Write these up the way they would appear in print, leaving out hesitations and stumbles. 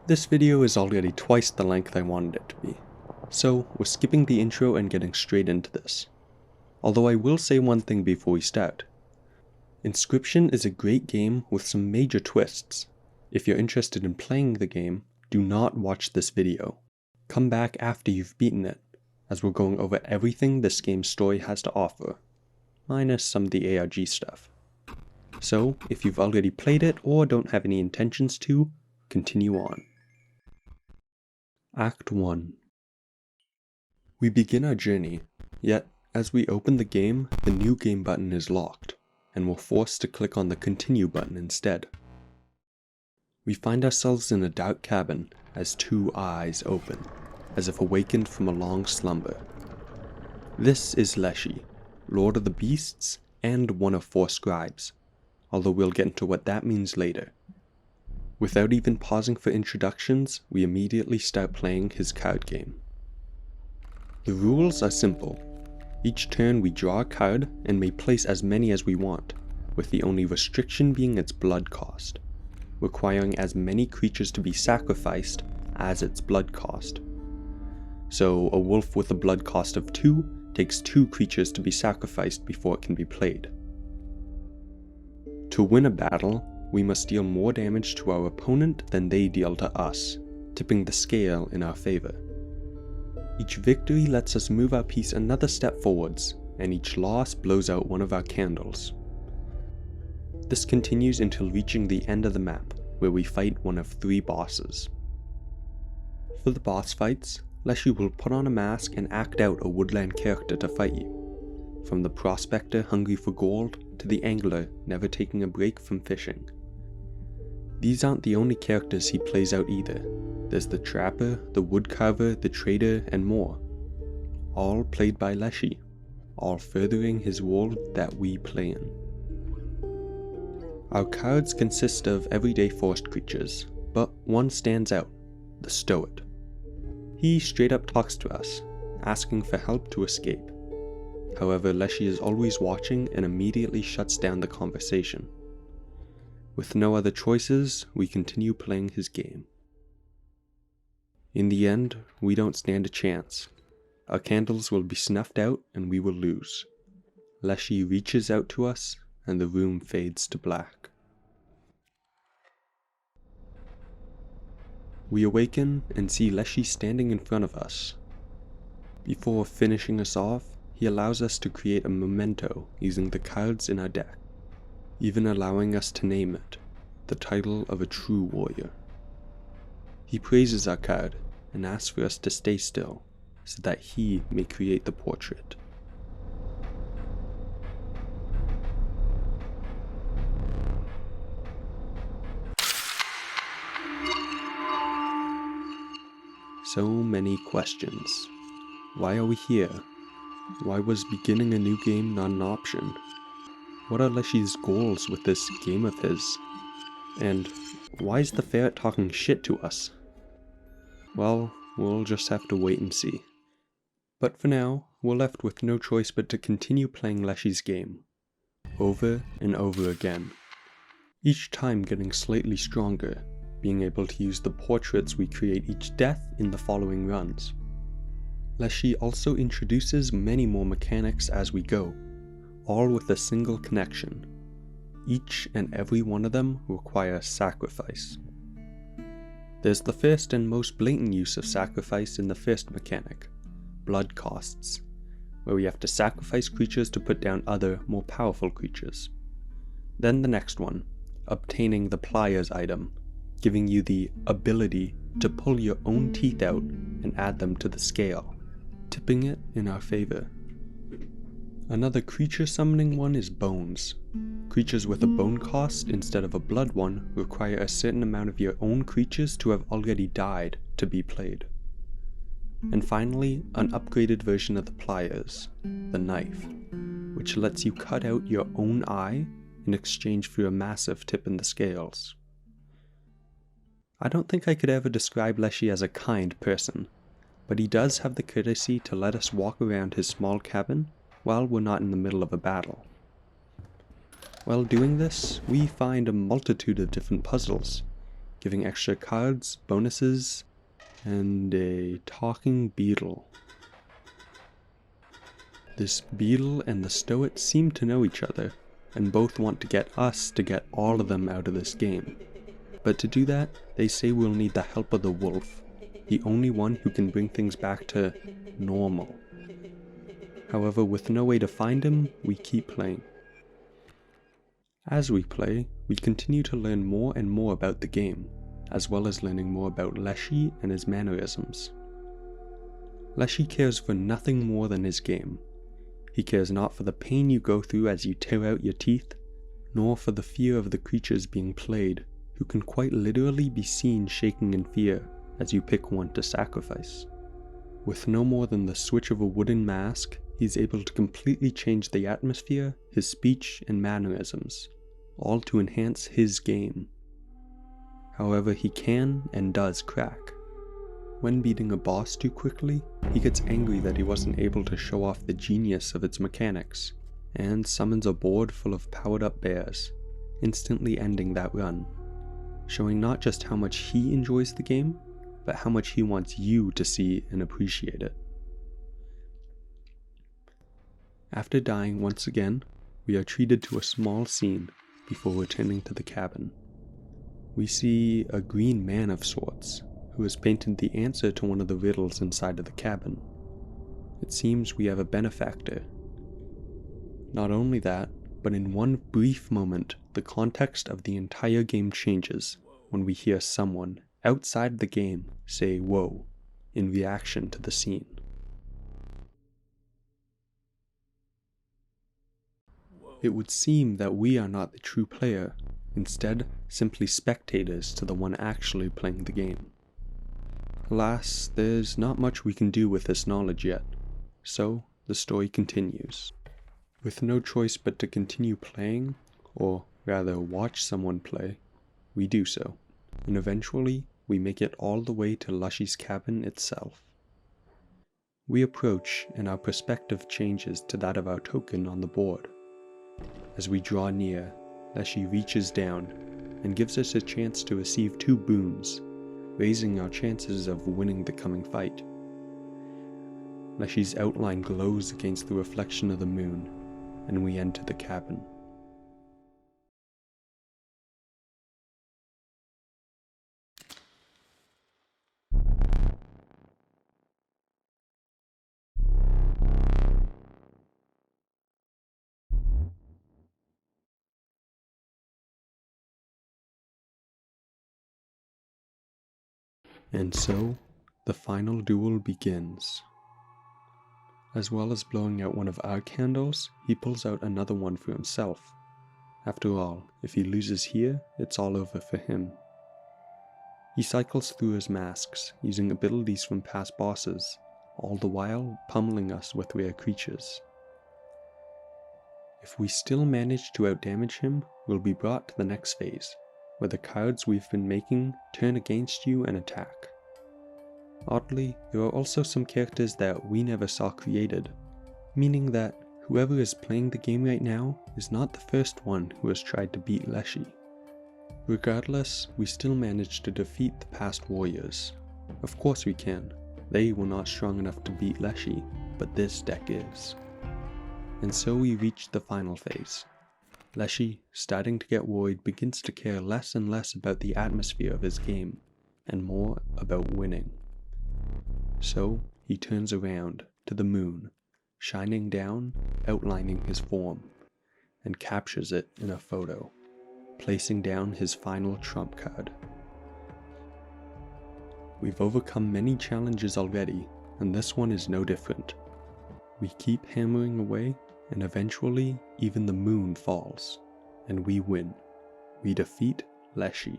This video is already twice the length I wanted it to be, so we're skipping the intro and getting straight into this. Although I will say one thing before we start. Inscryption is a great game with some major twists. If you're interested in playing the game, do not watch this video. Come back after you've beaten it, as we're going over everything this game's story has to offer, minus some of the ARG stuff. So, if you've already played it or don't have any intentions to, continue on. Act 1. We begin our journey, yet as we open the game, the new game button is locked, and we're forced to click on the continue button instead. We find ourselves in a dark cabin as two eyes open, as if awakened from a long slumber. This is Leshy, Lord of the Beasts, and one of 4 scribes, although we'll get into what that means later. Without even pausing for introductions, we immediately start playing his card game. The rules are simple. Each turn we draw a card and may place as many as we want, with the only restriction being its blood cost, requiring as many creatures to be sacrificed as its blood cost. So a wolf with a blood cost of 2 takes 2 creatures to be sacrificed before it can be played. To win a battle, we must deal more damage to our opponent than they deal to us, tipping the scale in our favor. Each victory lets us move our piece another step forwards, and each loss blows out one of our candles. This continues until reaching the end of the map, where we fight one of 3 bosses. For the boss fights, Leshy will put on a mask and act out a woodland character to fight you, from the prospector hungry for gold to the angler never taking a break from fishing. These aren't the only characters he plays out either. There's the trapper, the woodcarver, the trader, and more. All played by Leshy, all furthering his world that we play in. Our cards consist of everyday forest creatures, but one stands out, the Stoat. He straight up talks to us, asking for help to escape. However, Leshy is always watching and immediately shuts down the conversation. With no other choices, we continue playing his game. In the end, we don't stand a chance. Our candles will be snuffed out and we will lose. Leshy reaches out to us and the room fades to black. We awaken and see Leshy standing in front of us. Before finishing us off, he allows us to create a memento using the cards in our deck, even allowing us to name it, the title of a true warrior. He praises our card and asks for us to stay still, so that he may create the portrait. So many questions. Why are we here? Why was beginning a new game not an option? What are Leshy's goals with this game of his? And why is the ferret talking shit to us? Well, we'll just have to wait and see. But for now, we're left with no choice but to continue playing Leshy's game, over and over again. Each time getting slightly stronger, being able to use the portraits we create each death in the following runs. Leshy also introduces many more mechanics as we go, all with a single connection. Each and every one of them require sacrifice. There's the first and most blatant use of sacrifice in the first mechanic, blood costs, where we have to sacrifice creatures to put down other, more powerful creatures. Then the next one, obtaining the pliers item, giving you the ability to pull your own teeth out and add them to the scale, tipping it in our favor. Another creature summoning one is bones. Creatures with a bone cost instead of a blood one require a certain amount of your own creatures to have already died to be played. And finally, an upgraded version of the pliers, the knife, which lets you cut out your own eye in exchange for a massive tip in the scales. I don't think I could ever describe Leshy as a kind person, but he does have the courtesy to let us walk around his small cabin while we're not in the middle of a battle. While doing this, we find a multitude of different puzzles, giving extra cards, bonuses, and a talking beetle. This beetle and the stoat seem to know each other, and both want to get us to get all of them out of this game. But to do that, they say we'll need the help of the wolf, the only one who can bring things back to normal. However, with no way to find him, we keep playing. As we play, we continue to learn more and more about the game, as well as learning more about Leshy and his mannerisms. Leshy cares for nothing more than his game. He cares not for the pain you go through as you tear out your teeth, nor for the fear of the creatures being played, who can quite literally be seen shaking in fear as you pick one to sacrifice. With no more than the switch of a wooden mask, he's able to completely change the atmosphere, his speech, and mannerisms, all to enhance his game. However, he can and does crack. When beating a boss too quickly, he gets angry that he wasn't able to show off the genius of its mechanics, and summons a board full of powered up bears, instantly ending that run, showing not just how much he enjoys the game, but how much he wants you to see and appreciate it. After dying once again, we are treated to a small scene before returning to the cabin. We see a green man of sorts, who has painted the answer to one of the riddles inside of the cabin. It seems we have a benefactor. Not only that, but in one brief moment, the context of the entire game changes when we hear someone outside the game say "whoa" in reaction to the scene. It would seem that we are not the true player, instead simply spectators to the one actually playing the game. Alas, there's not much we can do with this knowledge yet, so the story continues. With no choice but to continue playing, or rather watch someone play, we do so, and eventually we make it all the way to Lushy's cabin itself. We approach, and our perspective changes to that of our token on the board. As we draw near, Lushy reaches down and gives us a chance to receive 2 boons, raising our chances of winning the coming fight. Lushy's outline glows against the reflection of the moon, and we enter the cabin. And so, the final duel begins. As well as blowing out one of our candles, he pulls out another one for himself. After all, if he loses here, it's all over for him. He cycles through his masks, using abilities from past bosses, all the while pummeling us with rare creatures. If we still manage to outdamage him, we'll be brought to the next phase, where the cards we've been making turn against you and attack. Oddly, there are also some characters that we never saw created, meaning that whoever is playing the game right now is not the first one who has tried to beat Leshy. Regardless, we still managed to defeat the past warriors. Of course we can. They were not strong enough to beat Leshy, but this deck is. And so we reach the final phase. Leshy, starting to get worried, begins to care less and less about the atmosphere of his game, and more about winning. So he turns around to the moon, shining down, outlining his form, and captures it in a photo, placing down his final trump card. We've overcome many challenges already, and this one is no different. We keep hammering away, and eventually even the moon falls, and we win. We defeat Leshy.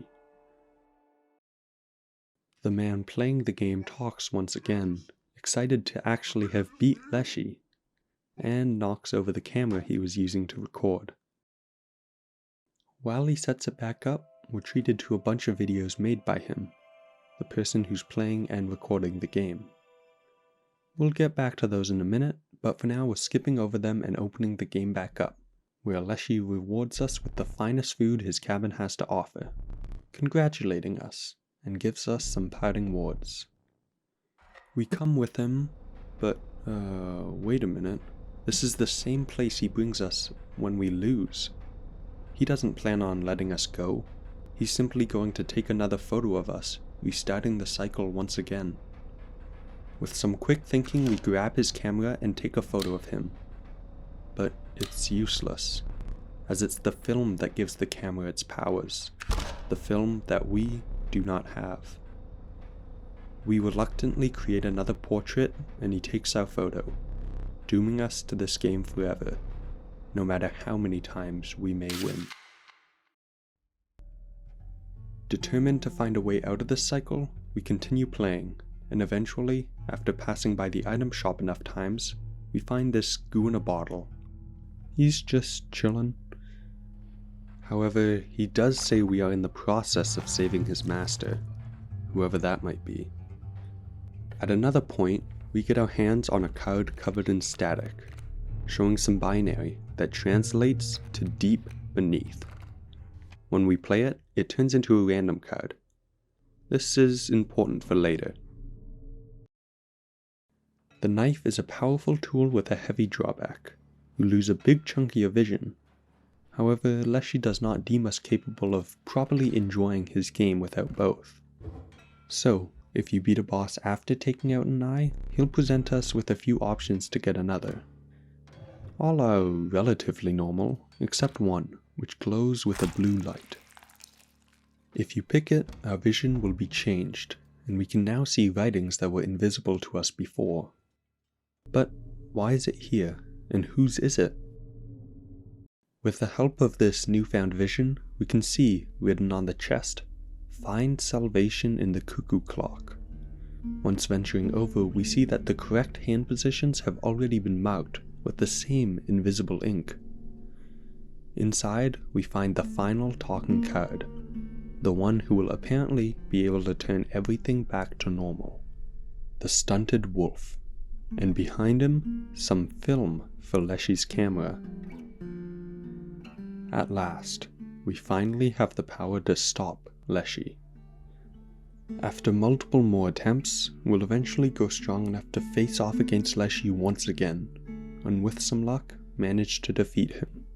The man playing the game talks once again, excited to actually have beat Leshy, and knocks over the camera he was using to record. While he sets it back up, we're treated to a bunch of videos made by him, the person who's playing and recording the game. We'll get back to those in a minute, but for now we're skipping over them and opening the game back up, where Leshy rewards us with the finest food his cabin has to offer. congratulating us, and gives us some parting words. We come with him, but wait a minute. This is the same place he brings us when we lose. He doesn't plan on letting us go. He's simply going to take another photo of us, restarting the cycle once again. With some quick thinking, we grab his camera and take a photo of him. But it's useless, as it's the film that gives the camera its powers, the film that we do not have. We reluctantly create another portrait, and he takes our photo, dooming us to this game forever, no matter how many times we may win. Determined to find a way out of this cycle, we continue playing, and eventually, after passing by the item shop enough times, we find this goo in a bottle. He's just chillin'. However, he does say we are in the process of saving his master, whoever that might be. At another point, we get our hands on a card covered in static, showing some binary that translates to deep beneath. When we play it, it turns into a random card. This is important for later. The knife is a powerful tool with a heavy drawback. You lose a big chunk of your vision. However, Leshy does not deem us capable of properly enjoying his game without both. So, if you beat a boss after taking out an eye, he'll present us with a few options to get another. All are relatively normal, except one, which glows with a blue light. If you pick it, our vision will be changed, and we can now see writings that were invisible to us before. But why is it here, and whose is it? With the help of this newfound vision, we can see, written on the chest, "Find salvation in the cuckoo clock." Once venturing over, we see that the correct hand positions have already been marked with the same invisible ink. Inside, we find the final talking card, the one who will apparently be able to turn everything back to normal. The stunted wolf, and behind him, some film for Leshy's camera. At last, we finally have the power to stop Leshy. After multiple more attempts, we'll eventually go strong enough to face off against Leshy once again, and with some luck, manage to defeat him.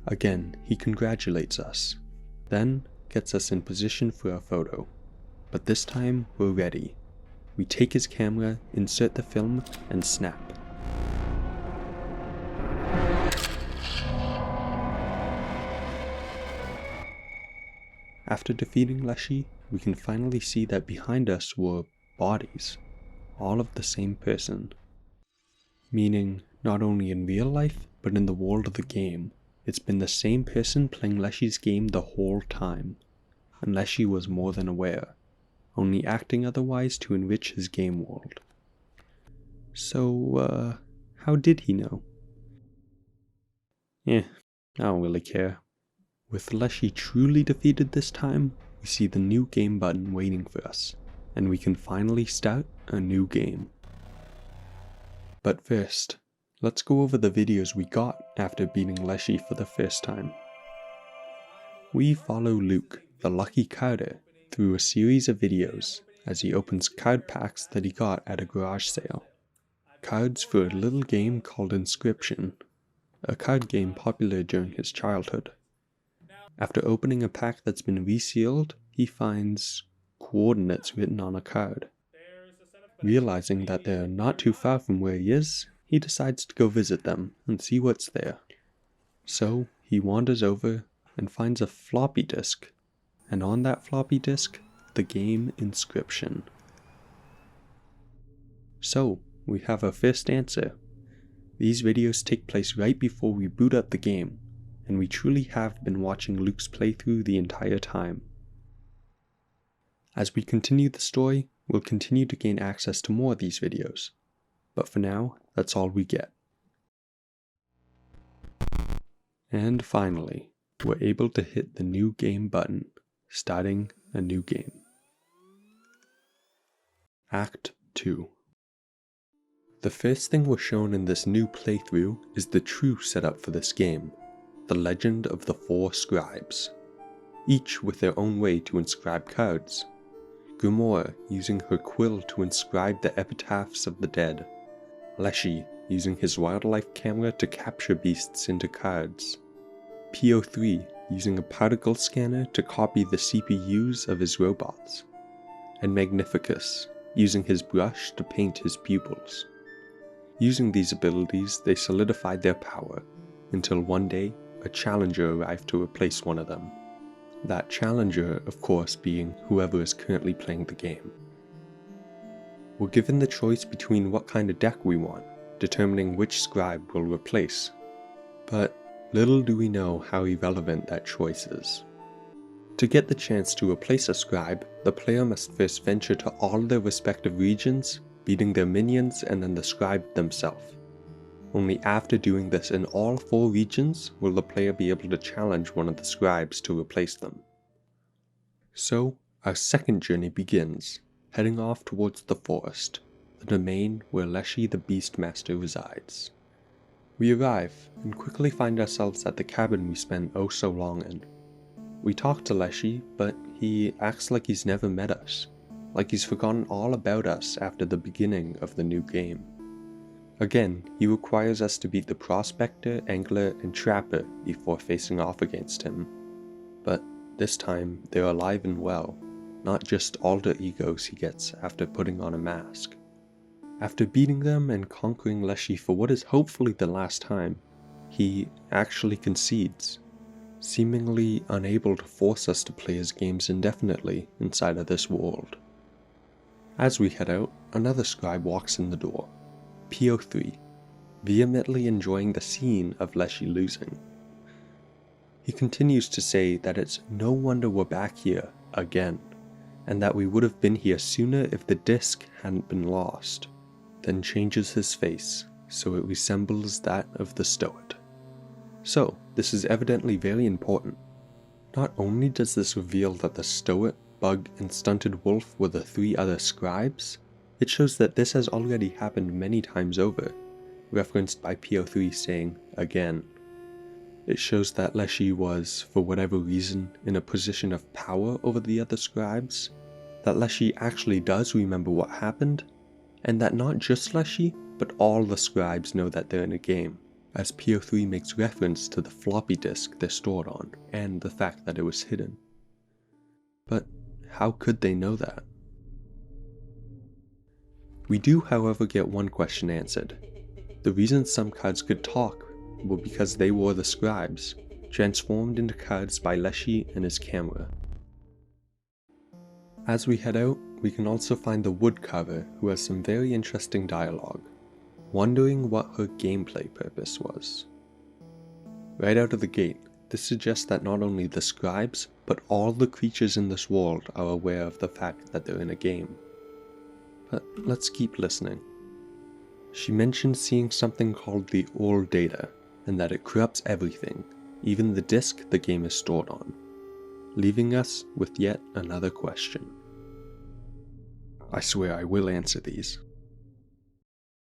Again, he congratulates us, then gets us in position for our photo. But this time, we're ready. We take his camera, insert the film, and snap. After defeating Leshy, we can finally see that behind us were bodies, all of the same person. Meaning, not only in real life, but in the world of the game, it's been the same person playing Leshy's game the whole time, and Leshy was more than aware, only acting otherwise to enrich his game world. So, how did he know? I don't really care. With Leshy truly defeated this time, we see the new game button waiting for us, and we can finally start a new game. But first, let's go over the videos we got after beating Leshy for the first time. We follow Luke, the lucky carder, through a series of videos as he opens card packs that he got at a garage sale. Cards for a little game called Inscryption, a card game popular during his childhood. After opening a pack that's been resealed, he finds coordinates written on a card. Realizing that they're not too far from where he is, he decides to go visit them and see what's there. So he wanders over and finds a floppy disk, and on that floppy disk, the game Inscryption. So we have our first answer. These videos take place right before we boot up the game, and we truly have been watching Luke's playthrough the entire time. As we continue the story, we'll continue to gain access to more of these videos, but for now, that's all we get. And finally, we're able to hit the new game button, starting a new game. Act 2. The first thing we're shown in this new playthrough is the true setup for this game, the legend of the 4 scribes. each with their own way to inscribe cards. Grimoire using her quill to inscribe the epitaphs of the dead, Leshy using his wildlife camera to capture beasts into cards, PO3 using a particle scanner to copy the CPUs of his robots, and Magnificus using his brush to paint his pupils. Using these abilities, they solidified their power, until one day, a challenger arrived to replace one of them. That challenger, of course, being whoever is currently playing the game. We're given the choice between what kind of deck we want, determining which scribe we'll replace. But little do we know how irrelevant that choice is. To get the chance to replace a scribe, the player must first venture to all their respective regions, beating their minions and then the scribe themselves. Only after doing this in all 4 regions will the player be able to challenge one of the scribes to replace them. So, our second journey begins, heading off towards the forest, the domain where Leshy the Beastmaster resides. We arrive, and quickly find ourselves at the cabin we spent oh so long in. We talk to Leshy, but he acts like he's never met us, like he's forgotten all about us after the beginning of the new game. Again, he requires us to beat the Prospector, Angler, and Trapper before facing off against him. But this time, they're alive and well, not just alter egos he gets after putting on a mask. After beating them and conquering Leshy for what is hopefully the last time, he actually concedes, seemingly unable to force us to play his games indefinitely inside of this world. As we head out, another scribe walks in the door, PO3, vehemently enjoying the scene of Leshy losing. He continues to say that it's no wonder we're back here again, and that we would have been here sooner if the disc hadn't been lost, then changes his face so it resembles that of the Stoat. So, this is evidently very important. Not only does this reveal that the Stoat, Bug, and Stunted Wolf were the 3 other scribes, it shows that this has already happened many times over, referenced by PO3 saying, again. It shows that Leshy was, for whatever reason, in a position of power over the other scribes, that Leshy actually does remember what happened, and that not just Leshy, but all the scribes know that they're in a game, as PO3 makes reference to the floppy disk they're stored on, and the fact that it was hidden. But how could they know that? We do, however, get one question answered. The reason some cards could talk were because they were the scribes, transformed into cards by Leshy and his camera. As we head out, we can also find the woodcarver, who has some very interesting dialogue, wondering what her gameplay purpose was. Right out of the gate, this suggests that not only the scribes, but all the creatures in this world are aware of the fact that they're in a game. But let's keep listening. She mentions seeing something called the old data, and that it corrupts everything, even the disk the game is stored on, leaving us with yet another question. I swear I will answer these.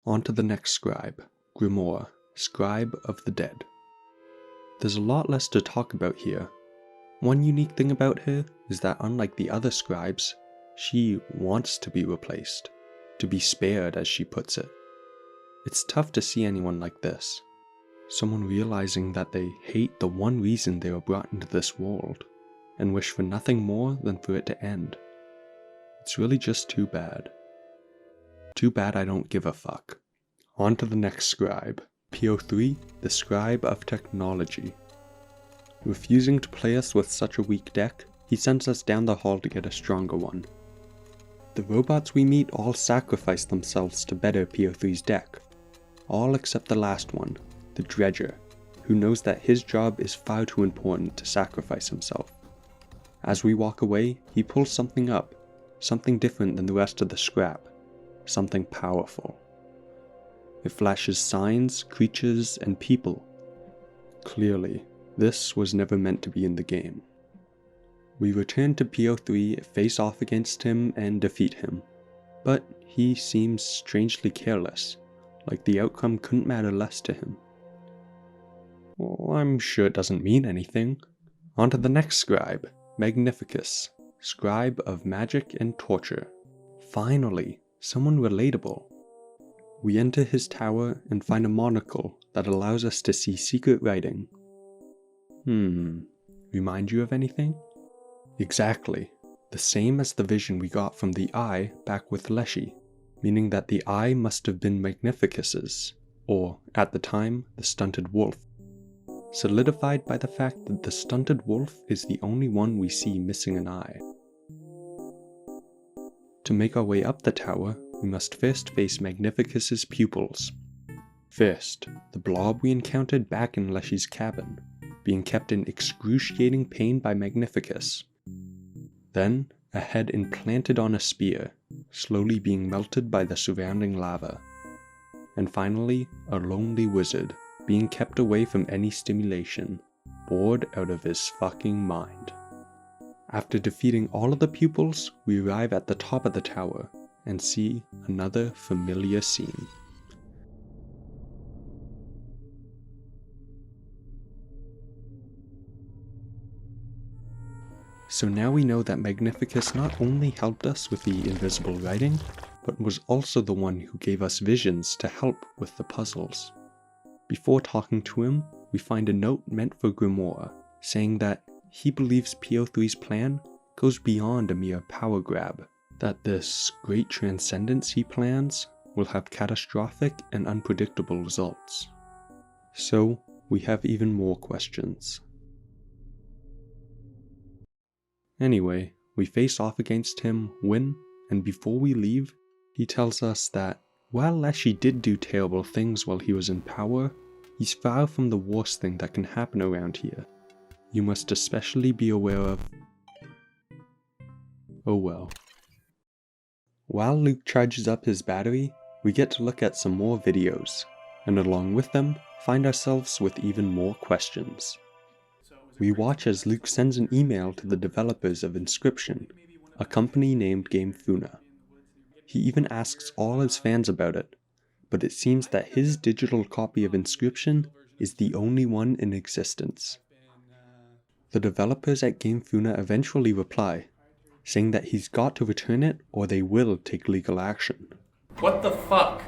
On to the next scribe, Grimoire, Scribe of the Dead. There's a lot less to talk about here. One unique thing about her is that unlike the other scribes, she wants to be replaced, to be spared as she puts it. It's tough to see anyone like this, someone realizing that they hate the one reason they were brought into this world, and wish for nothing more than for it to end. It's really just too bad. Too bad I don't give a fuck. On to the next scribe, PO3, the Scribe of Technology. Refusing to play us with such a weak deck, he sends us down the hall to get a stronger one. The robots we meet all sacrifice themselves to better PO3's deck, all except the last one, the Dredger, who knows that his job is far too important to sacrifice himself. As we walk away, he pulls something up, something different than the rest of the scrap, something powerful. It flashes signs, creatures, and people. Clearly, this was never meant to be in the game. We return to PO3, face off against him, and defeat him. But he seems strangely careless, like the outcome couldn't matter less to him. Well, I'm sure it doesn't mean anything. On to the next scribe, Magnificus, scribe of magic and torture. Finally, someone relatable. We enter his tower and find a monocle that allows us to see secret writing. Remind you of anything? Exactly, the same as the vision we got from the eye back with Leshy, meaning that the eye must have been Magnificus's, or, at the time, the stunted wolf. Solidified by the fact that the stunted wolf is the only one we see missing an eye. To make our way up the tower, we must first face Magnificus's pupils. First, the blob we encountered back in Leshy's cabin, being kept in excruciating pain by Magnificus. Then, a head implanted on a spear, slowly being melted by the surrounding lava. And finally, a lonely wizard, being kept away from any stimulation, bored out of his fucking mind. After defeating all of the pupils, we arrive at the top of the tower, and see another familiar scene. So now we know that Magnificus not only helped us with the invisible writing, but was also the one who gave us visions to help with the puzzles. Before talking to him, we find a note meant for Grimoire, saying that he believes PO3's plan goes beyond a mere power grab, that this great transcendence he plans will have catastrophic and unpredictable results. So, we have even more questions. Anyway, we face off against him, win, and before we leave, he tells us that while Leshy did do terrible things while he was in power, he's far from the worst thing that can happen around here. You must especially be aware of... Oh well. While Luke charges up his battery, we get to look at some more videos, and along with them, find ourselves with even more questions. We watch as Luke sends an email to the developers of Inscryption, a company named GameFuna. He even asks all his fans about it, but it seems that his digital copy of Inscryption is the only one in existence. The developers at GameFuna eventually reply, saying that he's got to return it or they will take legal action. What the fuck?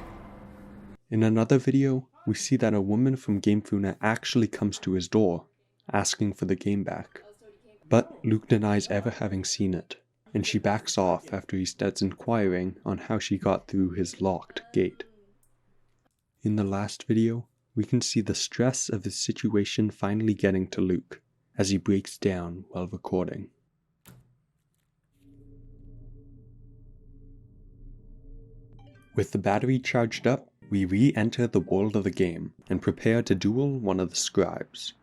In another video, we see that a woman from GameFuna actually comes to his door, asking for the game back. But Luke denies ever having seen it, and she backs off after he starts inquiring on how she got through his locked gate. In the last video, we can see the stress of his situation finally getting to Luke, as he breaks down while recording. With the battery charged up, we re-enter the world of the game, and prepare to duel one of the scribes.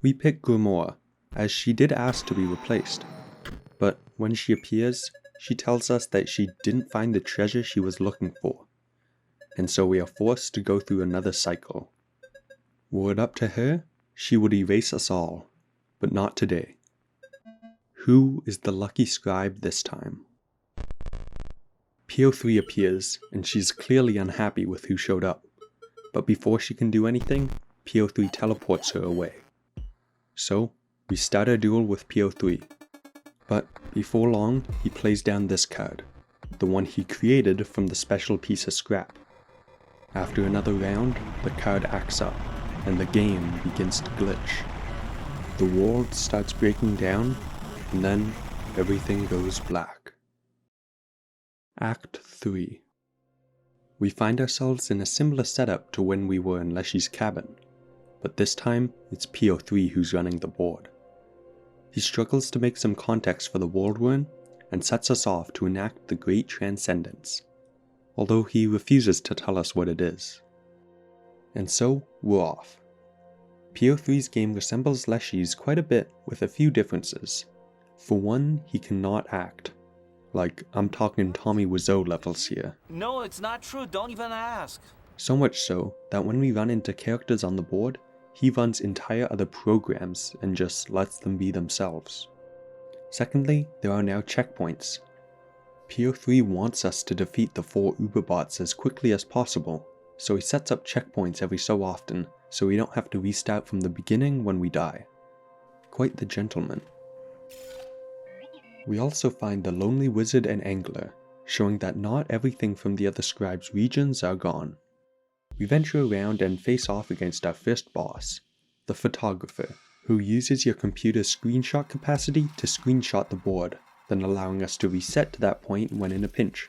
We pick Grimoire, as she did ask to be replaced, but when she appears, she tells us that she didn't find the treasure she was looking for, and so we are forced to go through another cycle. Were it up to her, she would erase us all, but not today. Who is the lucky scribe this time? PO3 appears, and she's clearly unhappy with who showed up, but before she can do anything, PO3 teleports her away. So, we start our duel with PO3, but before long, he plays down this card, the one he created from the special piece of scrap. After another round, the card acts up, and the game begins to glitch. The world starts breaking down, and then everything goes black. Act 3. We find ourselves in a similar setup to when we were in Leshy's cabin, but this time it's PO3 who's running the board. He struggles to make some context for the world we're in, and sets us off to enact the Great Transcendence, although he refuses to tell us what it is. And so, we're off. PO3's game resembles Leshy's quite a bit with a few differences. For one, he cannot act. Like, I'm talking Tommy Wiseau levels here. No, it's not true. Don't even ask. So much so that when we run into characters on the board, he runs entire other programs and just lets them be themselves. Secondly, there are now checkpoints. PO3 wants us to defeat the 4 Uberbots as quickly as possible, so he sets up checkpoints every so often so we don't have to restart from the beginning when we die. Quite the gentleman. We also find the Lonely Wizard and Angler, showing that not everything from the other scribes' regions are gone. We venture around and face off against our first boss, the Photographer, who uses your computer's screenshot capacity to screenshot the board, then allowing us to reset to that point when in a pinch.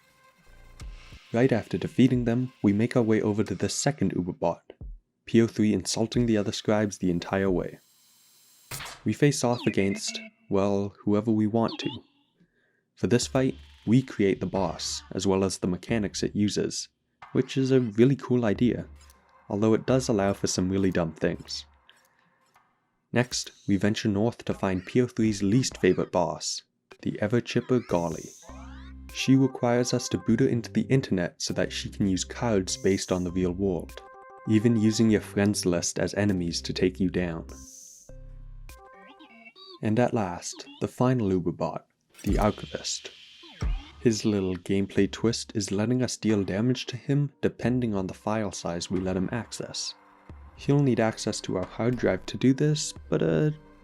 Right after defeating them, we make our way over to the second Uberbot, PO3 insulting the other scribes the entire way. We face off against, well, whoever we want to. For this fight, we create the boss, as well as the mechanics it uses, which is a really cool idea, although it does allow for some really dumb things. Next, we venture north to find PO3's least favorite boss, the ever-chipper Golly. She requires us to boot her into the internet so that she can use cards based on the real world, even using your friends list as enemies to take you down. And at last, the final Uberbot, the Archivist. His little gameplay twist is letting us deal damage to him depending on the file size we let him access. He'll need access to our hard drive to do this, but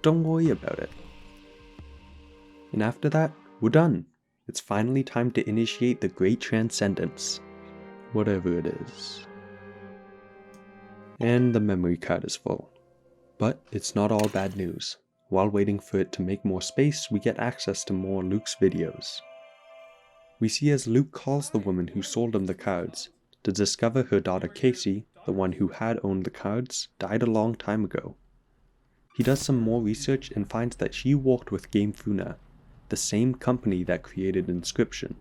don't worry about it. And after that, we're done. It's finally time to initiate the Great Transcendence, whatever it is. And the memory card is full. But it's not all bad news. While waiting for it to make more space, we get access to more Luke's videos. We see as Luke calls the woman who sold him the cards to discover her daughter Kaycee, the one who had owned the cards, died a long time ago. He does some more research and finds that she worked with Game Funa, the same company that created Inscryption.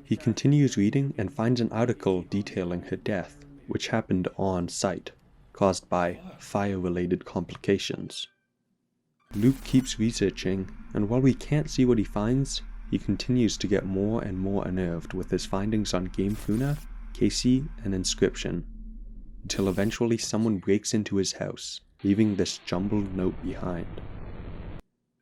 He continues reading and finds an article detailing her death, which happened on site, caused by fire-related complications. Luke keeps researching, and while we can't see what he finds, he continues to get more and more unnerved with his findings on Game Funa, Kaycee, and Inscryption, until eventually someone breaks into his house, leaving this jumbled note behind.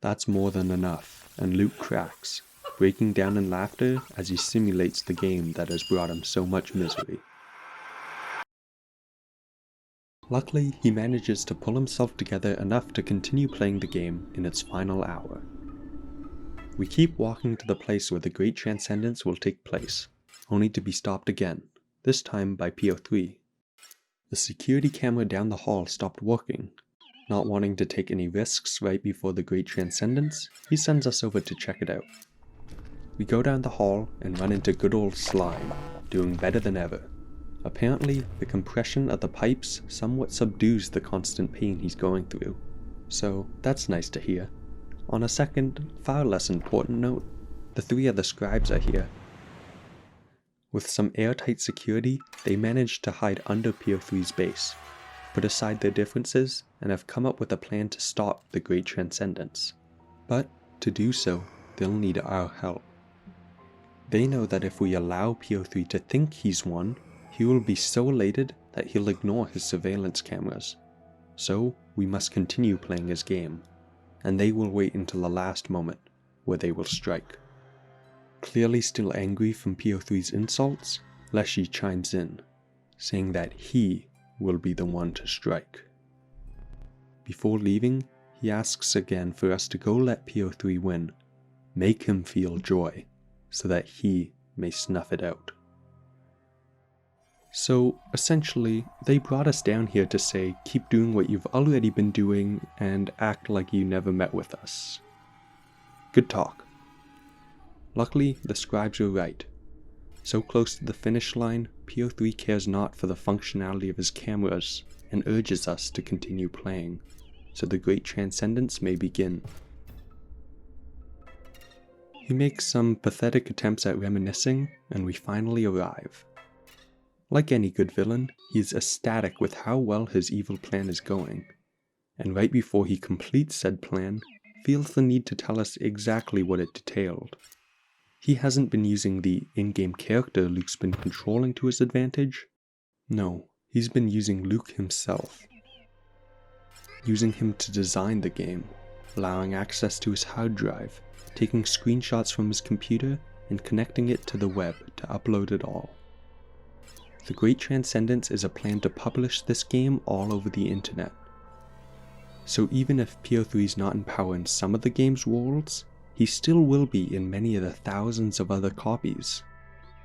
That's more than enough, and Luke cracks, breaking down in laughter as he simulates the game that has brought him so much misery. Luckily, he manages to pull himself together enough to continue playing the game in its final hour. We keep walking to the place where the Great Transcendence will take place, only to be stopped again, this time by PO3. The security camera down the hall stopped working. Not wanting to take any risks right before the Great Transcendence, he sends us over to check it out. We go down the hall and run into good old Slime, doing better than ever. Apparently, the compression of the pipes somewhat subdues the constant pain he's going through, so that's nice to hear. On a second, far less important note, the three other scribes are here. With some airtight security, they managed to hide under PO3's base, put aside their differences, and have come up with a plan to stop the Great Transcendence. But to do so, they'll need our help. They know that if we allow PO3 to think he's won, he will be so elated that he'll ignore his surveillance cameras. So we must continue playing his game, and they will wait until the last moment, where they will strike. Clearly still angry from PO3's insults, Leshy chimes in, saying that he will be the one to strike. Before leaving, he asks again for us to go let PO3 win, make him feel joy, so that he may snuff it out. So, essentially, they brought us down here to say, keep doing what you've already been doing and act like you never met with us. Good talk. Luckily, the scribes were right. So close to the finish line, PO3 cares not for the functionality of his cameras and urges us to continue playing, so the Great Transcendence may begin. He makes some pathetic attempts at reminiscing, and we finally arrive. Like any good villain, he is ecstatic with how well his evil plan is going, and right before he completes said plan, feels the need to tell us exactly what it detailed. He hasn't been using the in-game character Luke's been controlling to his advantage. No, he's been using Luke himself. Using him to design the game, allowing access to his hard drive, taking screenshots from his computer, and connecting it to the web to upload it all. The Great Transcendence is a plan to publish this game all over the internet. So even if PO3 is not in power in some of the game's worlds, he still will be in many of the thousands of other copies.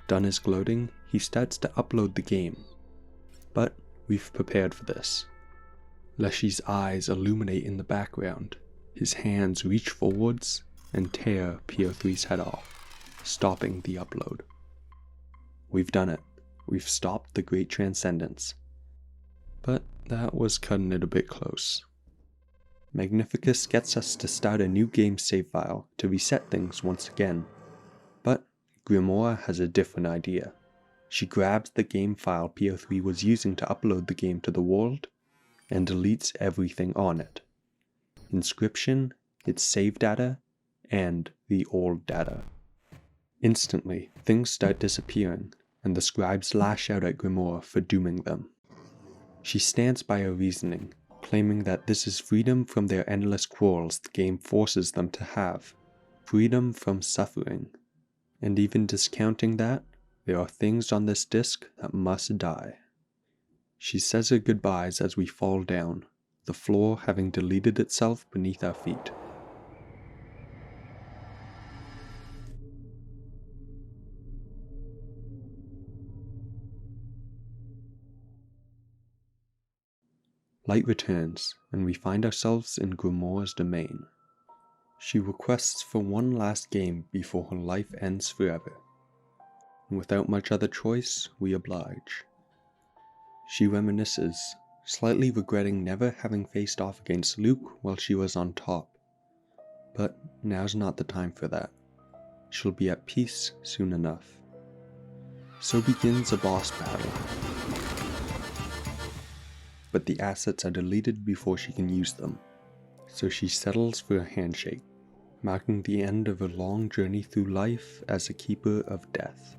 Done his gloating, he starts to upload the game. But we've prepared for this. Leshy's eyes illuminate in the background, his hands reach forwards and tear P03's head off, stopping the upload. We've done it. We've stopped the Great Transcendence. But that was cutting it a bit close. Magnificus gets us to start a new game save file to reset things once again. But Grimoire has a different idea. She grabs the game file P03 was using to upload the game to the world and deletes everything on it. Inscryption, its save data, and the old data. Instantly, things start disappearing, and the scribes lash out at Grimoire for dooming them. She stands by her reasoning, claiming that this is freedom from their endless quarrels the game forces them to have, freedom from suffering, and even discounting that, there are things on this disc that must die. She says her goodbyes as we fall down, the floor having deleted itself beneath our feet. Light returns, and we find ourselves in Grimoire's domain. She requests for one last game before her life ends forever. And without much other choice, we oblige. She reminisces, slightly regretting never having faced off against Luke while she was on top. But now's not the time for that. She'll be at peace soon enough. So begins a boss battle. But the assets are deleted before she can use them, so she settles for a handshake, marking the end of a long journey through life as a keeper of death.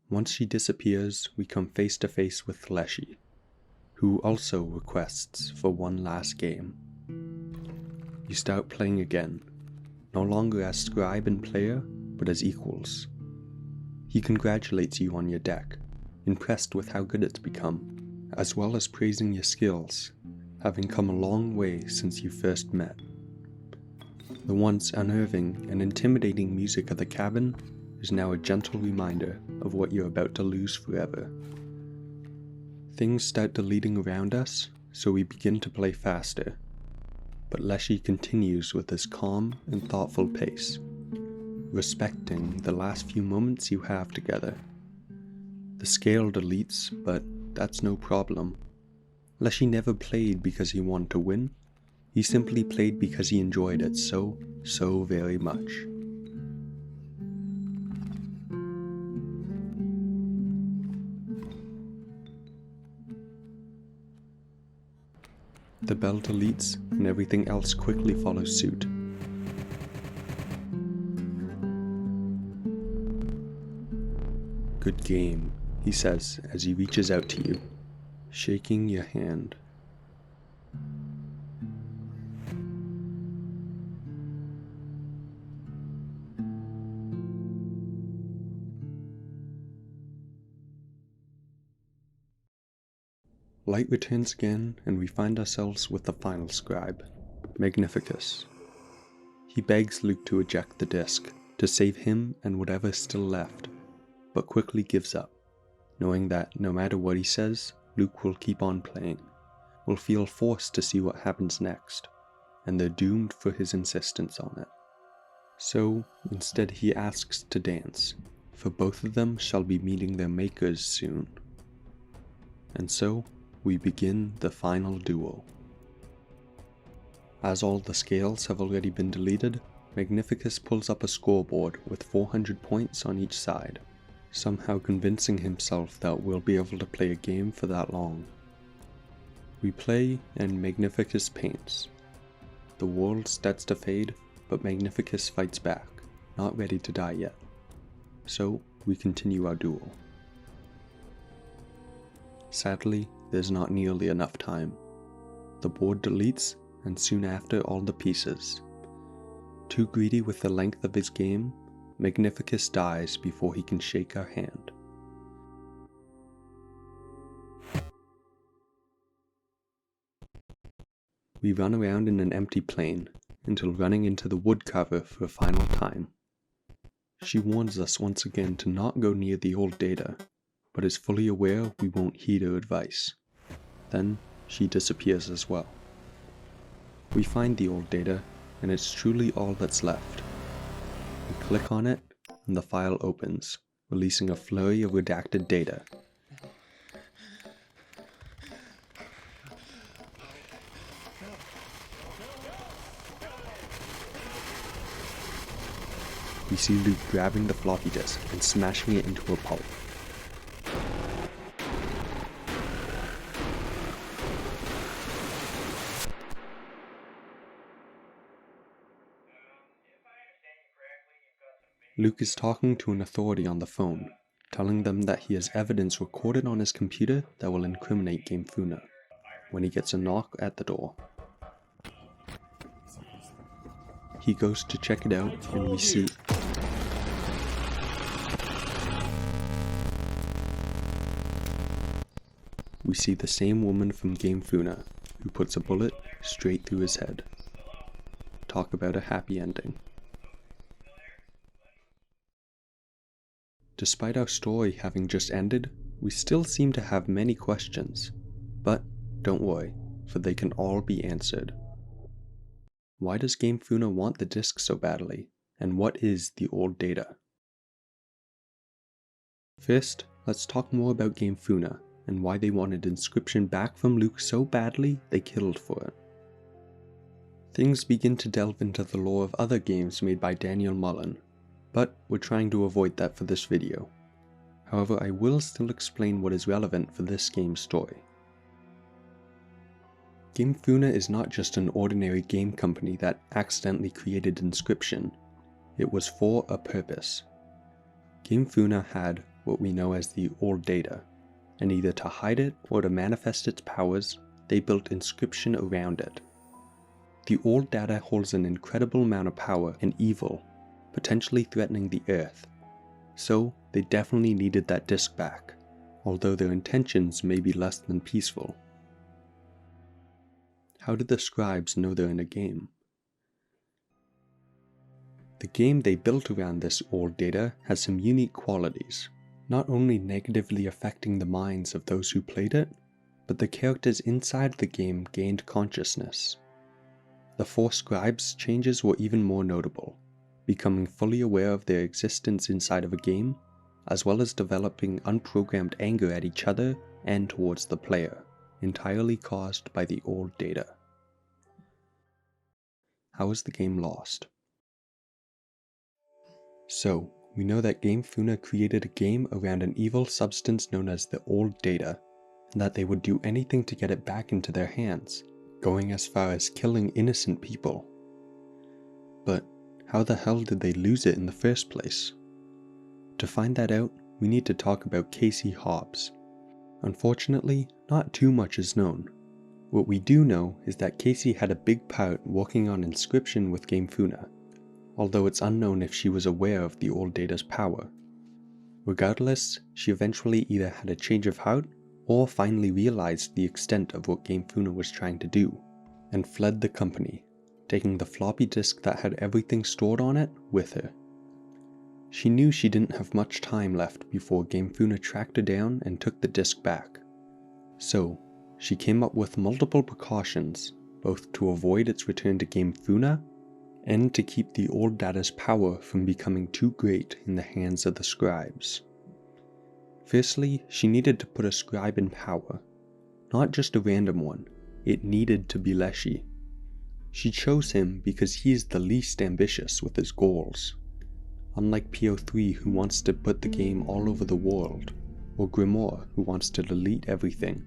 Once she disappears, we come face to face with Leshy, who also requests for one last game. You start playing again, no longer as scribe and player, but as equals. He congratulates you on your deck, impressed with how good it's become, as well as praising your skills, having come a long way since you first met. The once unnerving and intimidating music of the cabin is now a gentle reminder of what you're about to lose forever. Things start deleting around us, so we begin to play faster, but Leshy continues with his calm and thoughtful pace, respecting the last few moments you have together. The scale deletes, but that's no problem. Leshy never played because he wanted to win, he simply played because he enjoyed it so very much. The bell deletes, and everything else quickly follows suit. Good game, he says as he reaches out to you, shaking your hand. Light returns again, and we find ourselves with the final scribe, Magnificus. He begs Luke to eject the disc, to save him and whatever's still left, but quickly gives up, knowing that no matter what he says, Luke will keep on playing, will feel forced to see what happens next, and they're doomed for his insistence on it. So, instead he asks to dance, for both of them shall be meeting their makers soon. And so, we begin the final duel. As all the scales have already been deleted, Magnificus pulls up a scoreboard with 400 points on each side, somehow convincing himself that we'll be able to play a game for that long. We play, and Magnificus paints. The world starts to fade, but Magnificus fights back, not ready to die yet. So, we continue our duel. Sadly, there's not nearly enough time. The board deletes, and soon after all the pieces. Too greedy with the length of his game, Magnificus dies before he can shake our hand. We run around in an empty plane, until running into the wood cover for a final time. She warns us once again to not go near the old data, but is fully aware we won't heed her advice. Then, she disappears as well. We find the old data, and it's truly all that's left. We click on it, and the file opens, releasing a flurry of redacted data. We see Luke grabbing the floppy disk and smashing it into a pulp. Luke is talking to an authority on the phone, telling them that he has evidence recorded on his computer that will incriminate Game Funa, when he gets a knock at the door. He goes to check it out, and we see... We see the same woman from Game Funa, who puts a bullet straight through his head. Talk about a happy ending. Despite our story having just ended, we still seem to have many questions. But don't worry, for they can all be answered. Why does Game Funa want the disk so badly? And what is the old data? First, let's talk more about Game Funa, and why they wanted Inscryption back from Luke so badly they killed for it. Things begin to delve into the lore of other games made by Daniel Mullins, but we're trying to avoid that for this video. However, I will still explain what is relevant for this game's story. Game Funa is not just an ordinary game company that accidentally created Inscryption. It was for a purpose. Game Funa had what we know as the old data, and either to hide it or to manifest its powers, they built Inscryption around it. The old data holds an incredible amount of power and evil, potentially threatening the Earth, so they definitely needed that disk back, although their intentions may be less than peaceful. How do the scribes know they're in a game? The game they built around this old data has some unique qualities, not only negatively affecting the minds of those who played it, but the characters inside the game gained consciousness. The 4 scribes changes were even more notable, becoming fully aware of their existence inside of a game, as well as developing unprogrammed anger at each other and towards the player, entirely caused by the old data. How is the game lost? So, we know that Game Funa created a game around an evil substance known as the old data, and that they would do anything to get it back into their hands, going as far as killing innocent people. But how the hell did they lose it in the first place? To find that out, we need to talk about Kaycee Hobbs. Unfortunately, not too much is known. What we do know is that Kaycee had a big part working on Inscryption with Game Funa, although it's unknown if she was aware of the old data's power. Regardless, she eventually either had a change of heart or finally realized the extent of what Game Funa was trying to do, and fled the company, taking the floppy disk that had everything stored on it with her. She knew she didn't have much time left before Game Funa tracked her down and took the disk back. So, she came up with multiple precautions, both to avoid its return to Game Funa, and to keep the old data's power from becoming too great in the hands of the scribes. Firstly, she needed to put a scribe in power. Not just a random one, it needed to be Leshy. She chose him because he is the least ambitious with his goals. Unlike PO3 who wants to put the game all over the world, or Grimoire who wants to delete everything,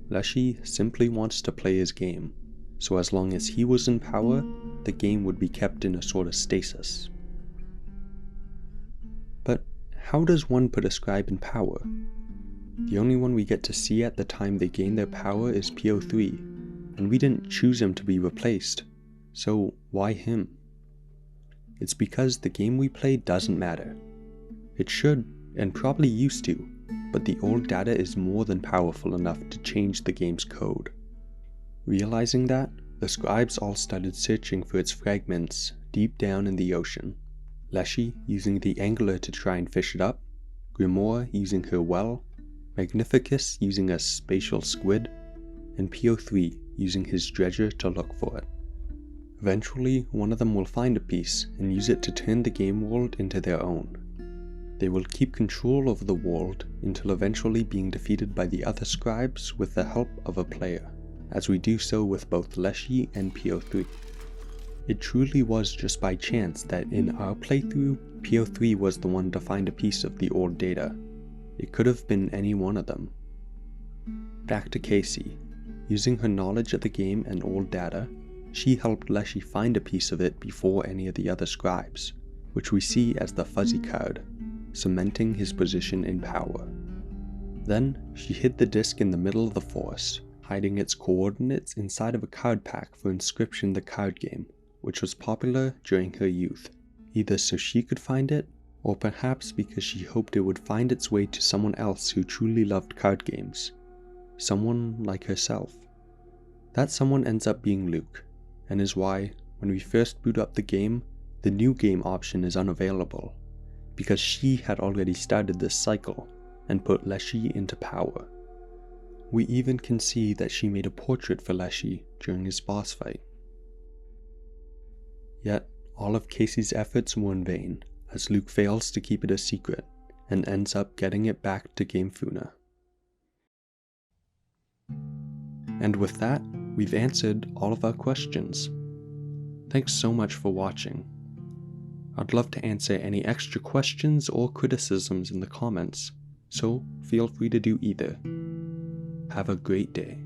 Leshy simply wants to play his game, so as long as he was in power, the game would be kept in a sort of stasis. But how does one put a scribe in power? The only one we get to see at the time they gain their power is PO3, and we didn't choose him to be replaced, so why him? It's because the game we play doesn't matter. It should, and probably used to, but the old data is more than powerful enough to change the game's code. Realizing that, The scribes all started searching for its fragments deep down in the ocean. Leshy using the angler to try and fish it up, Grimoire using her well, Magnificus using a spatial squid, and PO3 using his dredger to look for it. Eventually, one of them will find a piece and use it to turn the game world into their own. They will keep control over the world until eventually being defeated by the other scribes with the help of a player, as we do so with both Leshy and PO3. It truly was just by chance that in our playthrough, PO3 was the one to find a piece of the old data. It could have been any one of them. Back to Kaycee. Using her knowledge of the game and old data, she helped Leshy find a piece of it before any of the other scribes, which we see as the fuzzy card, cementing his position in power. Then, she hid the disc in the middle of the forest, hiding its coordinates inside of a card pack for Inscryption the card game, which was popular during her youth, either so she could find it, or perhaps because she hoped it would find its way to someone else who truly loved card games. Someone like herself. That someone ends up being Luke, and is why, when we first boot up the game, the new game option is unavailable, because she had already started this cycle and put Leshy into power. We even can see that she made a portrait for Leshy during his boss fight. Yet, all of Kaycee's efforts were in vain, as Luke fails to keep it a secret, and ends up getting it back to Game Funa. And with that, we've answered all of our questions. Thanks so much for watching. I'd love to answer any extra questions or criticisms in the comments, so feel free to do either. Have a great day.